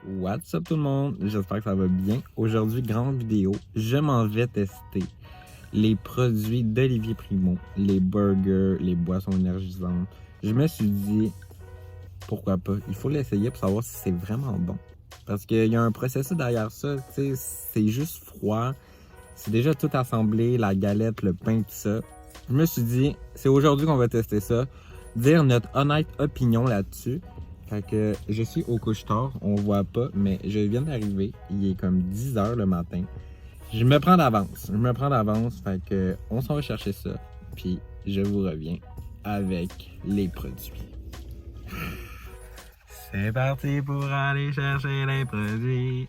What's up tout le monde? J'espère que ça va bien. Aujourd'hui, grande vidéo, je m'en vais tester les produits d'Olivier Primo, les burgers, les boissons énergisantes. Je me suis dit, pourquoi pas? Il faut l'essayer pour savoir si c'est vraiment bon. Parce qu'il y a un processus derrière ça, tu sais, c'est juste froid. C'est déjà tout assemblé, la galette, le pain, tout ça. Je me suis dit, c'est aujourd'hui qu'on va tester ça. Dire notre honnête opinion là-dessus. Fait que je suis au couche-tard, on voit pas, mais je viens d'arriver. Il est comme 10 h le matin. Je me prends d'avance, fait que on s'en va chercher ça. Puis je vous reviens avec les produits. C'est parti pour aller chercher les produits.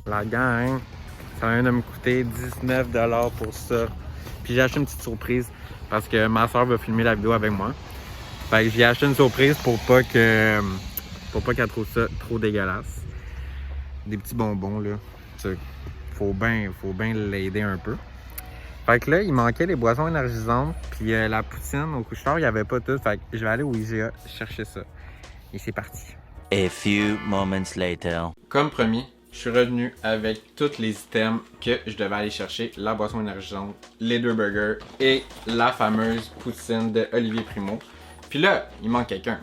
La gang, ça vient de me coûter 19 $ pour ça. Puis j'ai acheté une petite surprise parce que ma soeur va filmer la vidéo avec moi. Fait que j'ai acheté une surprise pour pas qu'elle trouve ça trop dégueulasse. Des petits bonbons là. Faut bien l'aider un peu. Fait que là, il manquait les boissons énergisantes. Puis la poutine au couche-tard, il n'y avait pas tout. Fait que je vais aller au IGA chercher ça. Et c'est parti. A few moments later. Comme promis, je suis revenu avec tous les items que je devais aller chercher. La boisson énergisante, les 2 burgers et la fameuse poutine de Olivier Primo. Puis là, il manque quelqu'un.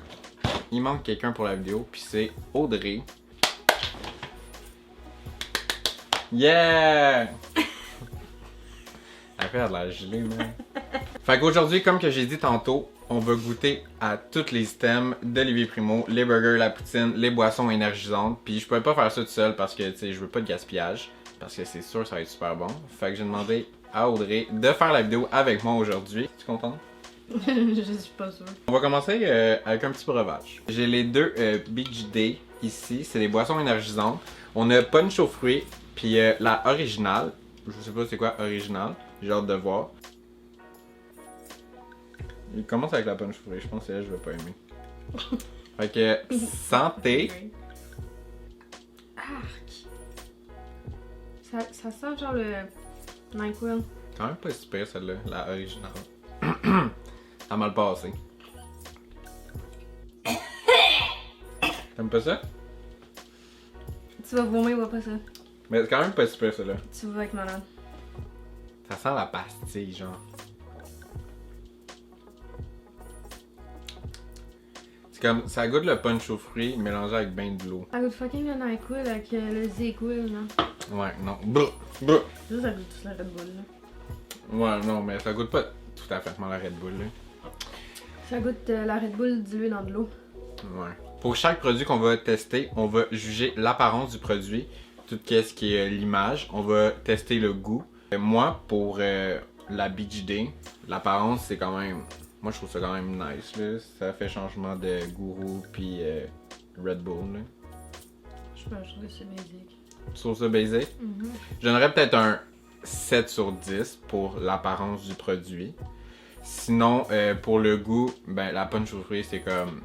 Il manque quelqu'un pour la vidéo, puis c'est Audrey. Yeah! Elle fait de la gelée, man. Fait qu'aujourd'hui, comme que j'ai dit tantôt, on va goûter à tous les items d'Olivier Primo, les burgers, la poutine, les boissons énergisantes. Puis je pouvais pas faire ça tout seul parce que, tu sais, je veux pas de gaspillage. Parce que c'est sûr que ça va être super bon. Fait que j'ai demandé à Audrey de faire la vidéo avec moi aujourd'hui. Tu es contente? Je suis pas sûre. On va commencer avec un petit breuvage. J'ai les 2 Beach Day ici. C'est des boissons énergisantes. On a punch aux fruits, puis la originale. Je sais pas c'est quoi original. J'ai hâte de voir. Il commence avec la punch aux fruits. Je pense que c'est là je vais pas aimer. Fait que santé. Arc. Ça sent genre le NyQuil. Quand même pas super celle-là, la originale. Ça a mal passé. T'aimes pas ça? Tu vas vomir ou pas ça? Mais c'est quand même pas super celle-là. Tu vas être malade. Ça sent la pastille, genre. C'est comme, ça goûte le punch aux fruits mélangé avec ben de l'eau. Ça goûte fucking le NyQuil avec le ZQuil, non? Ouais, non. Brr, brr. Ça goûte tout la Red Bull, là. Ouais, non, mais ça goûte pas tout à fait la Red Bull, là. Ça goûte la Red Bull diluée dans de l'eau. Ouais. Pour chaque produit qu'on va tester, on va juger l'apparence du produit, tout ce qui est l'image. On va tester le goût. Moi, pour la Beach Day, l'apparence, c'est quand même... Moi, je trouve ça quand même nice, là. Ça fait changement de Gourou puis Red Bull, là. Je sais pas, je trouve que c'est basique. Tu trouves ça basic? Je donnerais peut-être un 7 sur 10 pour l'apparence du produit. Sinon, pour le goût, ben la punch aux fruits, c'est comme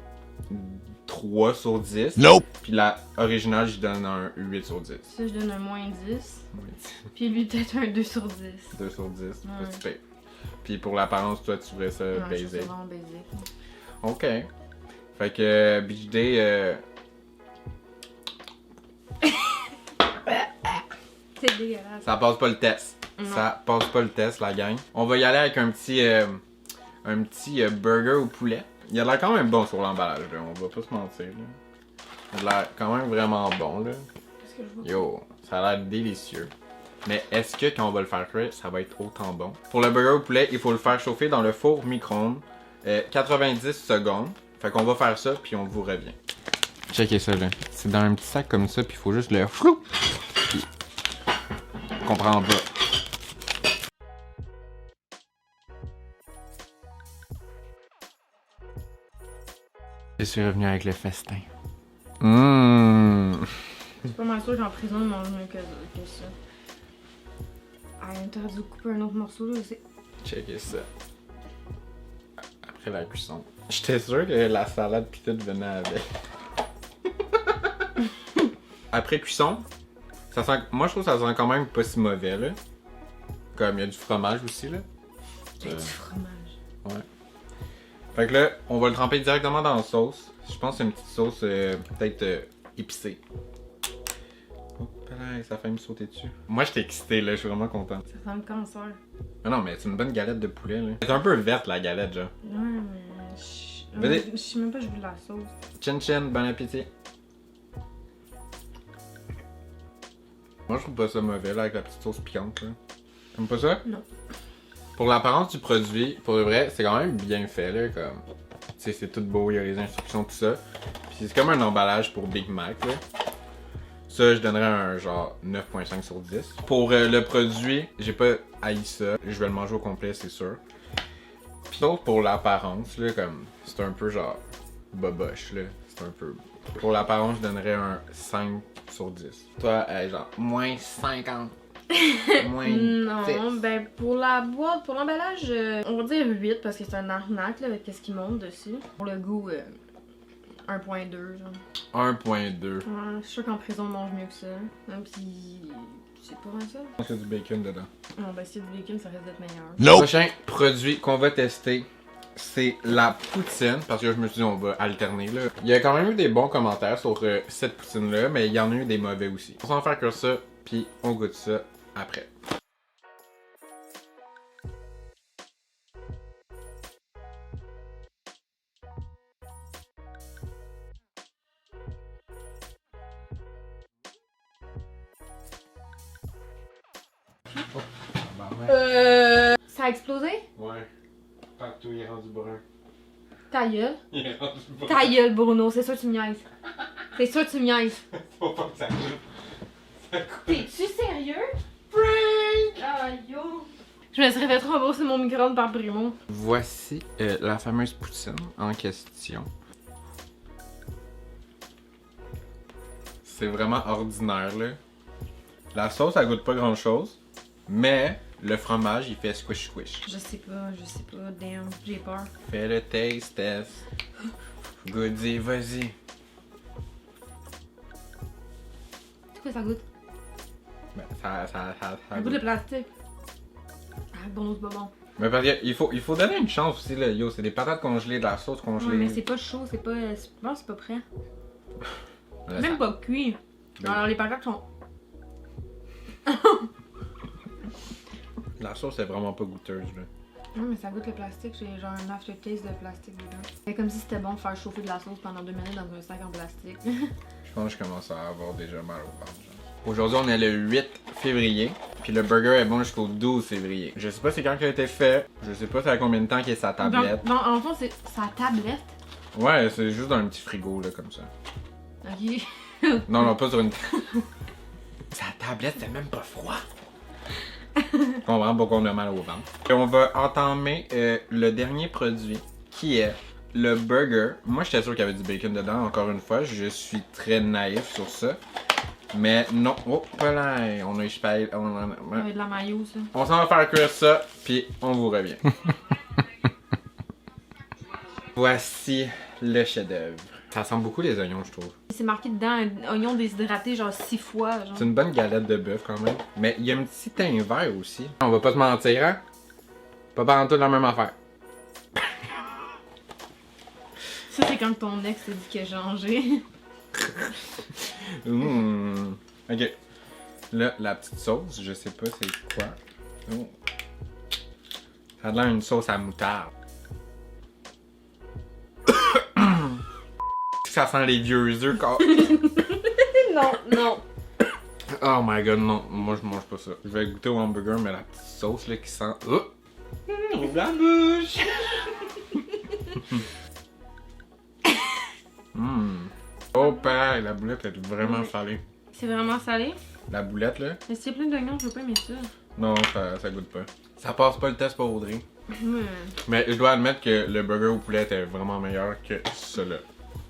3 sur 10. Nope. Puis la originale, je donne un 8 sur 10. Ça, je donne un moins 10. Puis lui, peut-être un 2 sur 10. 2 sur 10, Ouais. pas si pire. Puis pour l'apparence, toi, tu ferais ça Ouais, je trouve basic. ça vraiment basique. Ok. Fait que Beach Day, C'est dégueulasse. ça passe pas le test. Non. Ça passe pas le test, la gang. On va y aller avec un petit burger au poulet. Il a l'air quand même bon sur l'emballage, là. On va pas se mentir, là. Il a l'air quand même vraiment bon, là. Qu'est-ce que je vois? Yo, ça a l'air délicieux. Mais est-ce que quand on va le faire cuire, ça va être autant bon? Pour le burger au poulet, il faut le faire chauffer dans le four micro-ondes 90 secondes. Fait qu'on va faire ça, puis on vous revient. Checkez ça, là. C'est dans un petit sac comme ça, puis il faut juste le flou. Puis... On comprend pas. Je suis revenu avec le festin. Je suis pas mal sûre qu'en prison, ils mangent mieux que ça. Ah, t'aurais dû couper un autre morceau, là, c'est... Checkez ça. Après la cuisson. J'étais sûr que la salade pis tout venait avec. après cuisson, ça sent... moi je trouve que ça sent quand même pas si mauvais là. Comme il y a du fromage aussi là. Il y a du fromage. Ouais. Fait que là, on va le tremper directement dans la sauce. Je pense que c'est une petite sauce peut-être épicée. Oh là, ça a failli me sauter dessus. Moi j'étais excité là, je suis vraiment content. Ça sent le cancer. Ah non mais c'est une bonne galette de poulet là. C'est un peu verte la galette genre. Ouais, mais. Vas-y. Je sais même pas, je veux de la sauce. Chin chin, bon appétit. Moi je trouve pas ça mauvais là avec la petite sauce piquante là. T'aimes pas ça? Non. Pour l'apparence du produit, pour le vrai, c'est quand même bien fait là, comme. Tu sais, c'est tout beau, il y a les instructions, tout ça. Puis c'est comme un emballage pour Big Mac là. Ça, je donnerais un genre 9.5 sur 10. Pour le produit, j'ai pas haï ça. Je vais le manger au complet, c'est sûr. Puis d'autres pour l'apparence, là, comme. C'est un peu genre. Boboche, là. C'est un peu. Pour l'apparence, je donnerais un 5 sur 10. Toi, genre, moins 50. Moins 10. Non, ben pour la boîte, pour l'emballage, on va dire 8 parce que c'est un arnaque là, avec ce qui monte dessus. Pour le goût, 1.2 genre. 1.2. Ouais, je suis sûre qu'en prison on mange mieux que ça. Même si c'est pas vrai ça. Je pense qu'il y a du bacon dedans. Non, ben si y a du bacon, ça risque d'être meilleur. Le prochain produit qu'on va tester, c'est la poutine. Parce que je me suis dit, on va alterner là. Il y a quand même eu des bons commentaires sur cette poutine-là, mais il y en a eu des mauvais aussi. On s'en faire que ça, puis on goûte ça après. Ça a explosé? Ouais. Partout, il est rendu brun. Ta gueule. Il est rendu brun. Ta gueule, Bruno, c'est sûr que tu me niaises. C'est sûr que tu me niaises. Faut pas que ça coûte. T'es-tu sérieux? Frank! Aïe yo! Je me serais fait rembourser mon micro-ondes par Primo. Voici la fameuse poutine en question. C'est vraiment ordinaire là. La sauce, elle goûte pas grand chose. Mais le fromage, il fait squish squish. Je sais pas, damn, j'ai peur. Fais le taste test. Goody, vas-y. C'est quoi ça goûte? Ben, ça Un goût de plastique. Ah, bon, c'est pas bon. Mais parce qu'il faut donner une chance aussi là. Yo, c'est des patates congelées, de la sauce congelée. Ouais, mais c'est pas chaud, c'est pas. Non, c'est pas prêt. Là, Même ça- pas cuit. Ben- Alors les patates sont. La sauce est vraiment pas goûteuse là. Non, mais ça goûte le plastique, j'ai genre un aftertaste de plastique dedans. C'est comme si c'était bon de faire chauffer de la sauce pendant 2 minutes dans un sac en plastique. Je pense que je commence à avoir déjà mal au ventre. genre. Aujourd'hui, on est le 8 février, puis le burger est bon jusqu'au 12 février. Je sais pas c'est quand il a été fait, je sais pas c'est à combien de temps qu'il est sa tablette. Non, en fond, c'est sa tablette. Ouais, c'est juste dans un petit frigo là comme ça. Ok. Non, pas sur une. Sa tablette, c'est même pas froid. Je comprends pourquoi on a mal au ventre. Et on va entamer le dernier produit qui est le burger. Moi, j'étais sûr qu'il y avait du bacon dedans. Encore une fois, je suis très naïf sur ça. Mais non. Oh, pas là. On a échappé. Avec de la maillot, ça. On s'en va faire cuire ça, puis on vous revient. Voici le chef-d'œuvre. Ça sent beaucoup les oignons, je trouve. C'est marqué dedans un oignon déshydraté genre 6 fois. Genre. C'est une bonne galette de bœuf quand même. Mais il y a un petit teint vert aussi. On va pas se mentir, hein? Pas partout la même affaire. Ça, c'est quand ton ex t'a dit qu'il a changé. Ok. Là, la petite sauce, je sais pas c'est quoi. Oh. Ça a l'air une sauce à moutarde. Ça sent les vieux œufs quand. Non, non. Oh my god, non. Moi, je mange pas ça. Je vais goûter au hamburger, mais la petite sauce là qui sent. Oh! Ouvre la bouche! Oh, père, la boulette est vraiment salée. C'est vraiment salé. La boulette là? Mais s'il y a plein d'oignons, je veux pas aimer ça. Non, ça goûte pas. Ça passe pas le test pour Audrey. Ouais. Mais je dois admettre que le burger au poulet était vraiment meilleur que celui-là.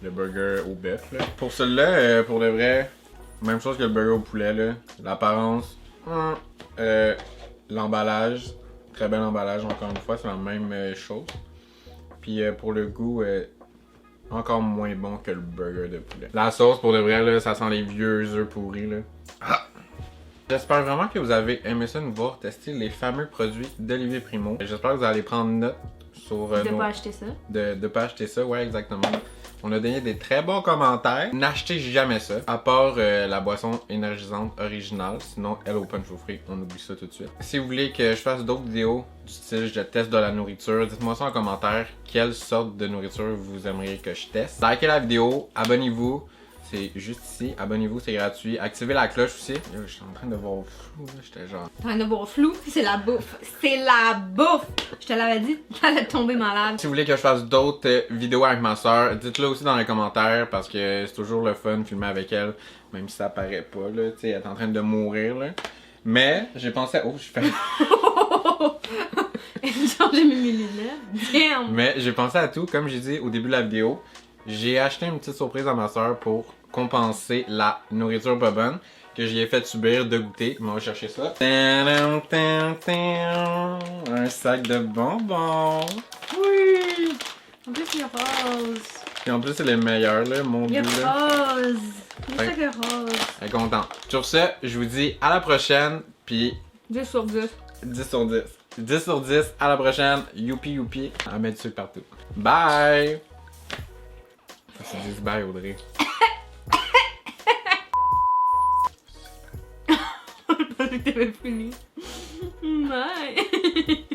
Le burger au bœuf là. Pour celui-là, pour de vrai, même chose que le burger au poulet là. L'apparence, l'emballage, très bel emballage encore une fois, c'est la même chose. Puis pour le goût, encore moins bon que le burger de poulet. La sauce, pour de vrai, là, ça sent les vieux œufs pourris, là. Ah! J'espère vraiment que vous avez aimé ça, nous voir tester les fameux produits d'Olivier Primo. J'espère que vous allez prendre note sur De pas acheter ça. de pas acheter ça, ouais, exactement. On a donné des très bons commentaires. N'achetez jamais ça, à part la boisson énergisante originale. Sinon, elle au punch au fruits, on oublie ça tout de suite. Si vous voulez que je fasse d'autres vidéos du style je teste de la nourriture, dites-moi ça en commentaire. Quelle sorte de nourriture vous aimeriez que je teste. Likez la vidéo, abonnez-vous. C'est juste ici, abonnez-vous, c'est gratuit. Activez la cloche aussi. Yo, je suis en train de voir flou, là, j'étais genre... T'en as beau flou, c'est la bouffe. C'est la bouffe! Je te l'avais dit, t'allais tomber malade. Si vous voulez que je fasse d'autres vidéos avec ma soeur, dites-le aussi dans les commentaires parce que c'est toujours le fun de filmer avec elle, même si ça paraît pas, là, tu sais, elle est en train de mourir, là. Mais, j'ai pensé à... Oh, je fais... J'ai mis mes lunettes. Damn! Mais j'ai pensé à tout, comme j'ai dit au début de la vidéo. J'ai acheté une petite surprise à ma soeur pour compenser la nourriture pas bonne que j'y ai fait subir de goûter. On va chercher ça. Un sac de bonbons. Oui! En plus, il est rose. Et en plus, c'est les meilleurs, là, mon Il est dieu. Là. rose. Il est que rose. Elle est contente. Sur ce, je vous dis à la prochaine, puis 10 sur 10. 10 sur 10. 10 sur 10, à la prochaine. Youpi youpi. À mettre dessus partout. Bye! C'est 10 bye, Audrey. Je pensais que t'avais fini. Bye!